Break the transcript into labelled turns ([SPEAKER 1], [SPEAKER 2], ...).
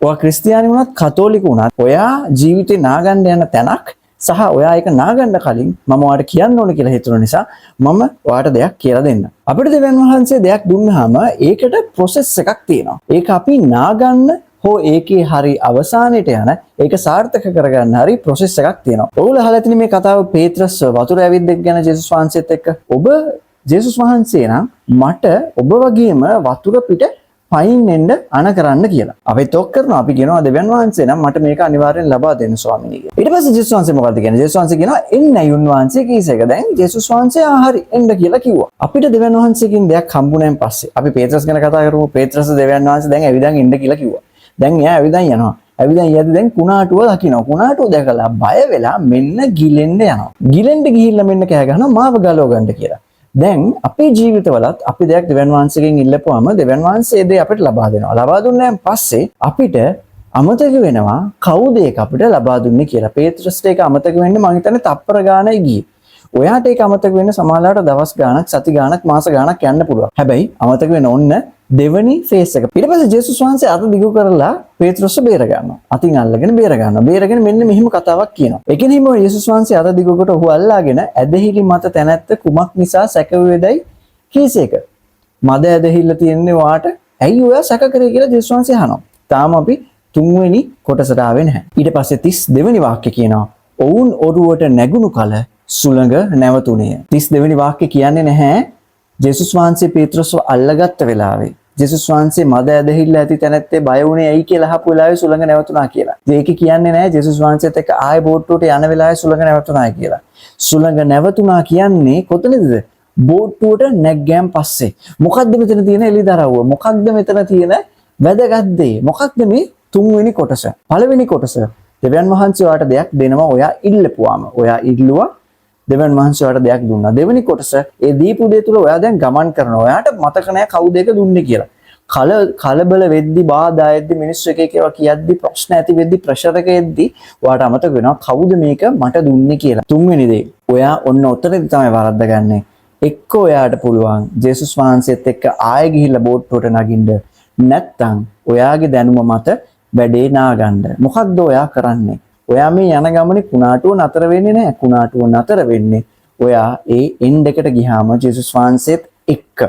[SPEAKER 1] ඔයා ක්‍රිස්තියානි වුණත් කතෝලික වුණත් ඔයා ජීවිතේ නාගන්න යන තැනක් සහ ඔයා ඒක නාගන්න කලින් මම ඔයාට කියන්න ඕන කියලා හිතුන නිසා මම ඔයාට දෙයක් කියලා දෙන්න. අපිට දෙවියන් වහන්සේ දෙයක් දුන්නාම ඒකට ප්‍රොසෙස් එකක් තියෙනවා. ඒක අපි නාගන්න හෝ ඒකේ හරි අවසානයේ යන ඒක සාර්ථක කරගන්න හරි ප්‍රොසෙස් එකක් තියෙනවා. ඔයගොල්ලෝ අහලා තියෙන මේ කතාව පේත්‍රස් වතුර ඇවිද්දෙක් ගැන ජේසුස් වහන්සේත් එක්ක. ඔබ ජේසුස් වහන්සේ නම් මට ඔබ වගේම වතුර පිට පයින් එන්න අන කරන්න කියලා. අපි තොක් කරනවා අපි කියනවා දෙවියන් වහන්සේ නම් මට මේක අනිවාර්යෙන් ලබා දෙන්න ස්වාමීනි කියලා. ඊට පස්සේ ජේසුස් වහන්සේ මොකද කියන්නේ? ජේසුස් වහන්සේ කියනවා එන්නයි උන්වහන්සේ කීස එක. දැන් ජේසුස් වහන්සේ හරි එන්න කියලා කිව්වා. අපිට දෙවියන් වහන්සේකින් දෙයක් හම්බුනේන් පස්සේ අපි පේත්‍රස් ගැන කතා කරමු. පේත්‍රස් දෙවියන් වහන්සේ දැන් ඇවිදන් එන්න කියලා කිව්වා. දැන් එයා ඇවිදන් යනවා. ඇවිදන් යද්දි දැන් කුණාටුව දකිනවා. කුණාටුව දැකලා බය වෙලා මෙන්න ගිලෙන්න යනවා. ගිලෙන්න ගිහිල්ලා මෙන්න කෑ ගහනවා මාව ගලව ගන්න කියලා. දැන් අපේ ජීවිතවලත් අපි දෙයක් දෙවියන් වහන්සේගෙන් ඉල්ලපුවාම දෙවියන් වහන්සේ ඒ දේ අපිට ලබා දෙනවා. ලබා දුන්නාන් පස්සේ අපිට අමතක වෙනවා කවුද ඒක අපිට ලබා දුන්නේ කියලා. පේත්‍රස්ට ඒක අමතක වෙන්නේ මං හිතන්නේ තප්පර ගානයි ගියේ. ඔයාට ඒක අමතක වෙන්න සමහරවිට දවස් ගාණක්, සති ගාණක්, මාස ගාණක් යන්න පුළුවන්. හැබැයි අමතක වෙන ඕන්න දෙවනි ෆේස් එක. ඊට පස්සේ ජේසුස් වහන්සේ අත දිගු කරලා පේත්‍රස්ව බේර ගන්නවා. අතින් අල්ලගෙන බේර ගන්නවා. බේරගෙන මෙන්න මෙහිම කතාවක් කියනවා. ඒකෙනෙම ජේසුස් වහන්සේ අත දිගුකට ඔහු අල්ලාගෙන ඇදහිලි මත තැනැත්ත කුමක් නිසා සැකවේදයි කීසේක. මද ඇදහිල්ල තියෙන්නේ වාට ඇයි ඔයා සැක කරේ කියලා ජේසුස් වහන්සේ අහනවා. තාම අපි තුන්වෙනි කොටසට ආවේ නැහැ. ඊට පස්සේ 32 වෙනි වාක්‍ය කියනවා. ඔවුන් ඔරුවට නැගුණු කල සුළඟ නැවතුණේ. 32 වෙනි වාක්‍ය කියන්නේ නැහැ ජේසුස් වහන්සේ පේත්‍රස්ව අල්ලගත්ත වෙලාවේ ජේසුස් වහන්සේ මද ඇදහිල්ල ඇති තැනැත්තේ බය වුණේ ඇයි කියලා අහපු වෙලාවේ සුළඟ නැවතුණා කියලා. ඒක කියන්නේ නැහැ ජේසුස් වහන්සේත් එක්ක ආයෙ බෝට්ටුවට යන වෙලාවේ සුළඟ නැවතුණා කියලා. සුළඟ නැවතුණා කියන්නේ කොතනද? බෝට්ටුවට නැග්ගෑන් පස්සේ. මොකද්ද මෙතන තියෙන එළිදරව්ව? මොකක්ද මෙතන තියෙන වැදගත් දේ? මොකක්ද මේ තුන්වෙනි කොටස? පළවෙනි කොටස දෙවියන් වහන්සේ ඔයාට දෙයක් දෙනවා ඔයා ඉල්ලපුවාම. ඔයා ඉල්ලුවා දෙවියන් වහන්සේ ඔයාට දෙයක් දුන්නා. දෙවෙනි කොටස ඒ දීපු දේ තුල ඔයා දැන් ගමන් කරනවා. ඔයාට මතක නැහැ කවුද ඒක දුන්නේ කියලා. කලබල වෙද්දි, බාධා එද්දි, මිනිස්සු එක එක ඒවා කියද්දි, ප්‍රශ්න ඇති වෙද්දි, ප්‍රෙෂර් එක එද්දි ඔයාට අමතක වෙනවා කවුද මේක මට දුන්නේ කියලා. තුන්වෙනි දේ ඔයා ඔන්න ඔතනදී තමයි වරද්දගන්නේ. එක්ක ඔයාට පුළුවන් ජේසුස් වහන්සේත් එක්ක ආයෙ ගිහිල්ලා බෝට්ටුවට නගින්න. නැත්තම් ඔයාගේ දැනුම මත වැඩේ නාගන්න. මොකක්ද ඔයා කරන්නේ? ඔයා මේ යන ගමනේ කුණාටුව නතර වෙන්නේ නැහැ. කුණාටුව නතර වෙන්නේ ඔයා ඒ එන්ඩ් එකට ගියාම ජේසුස් වහන්සේත් එක්ක.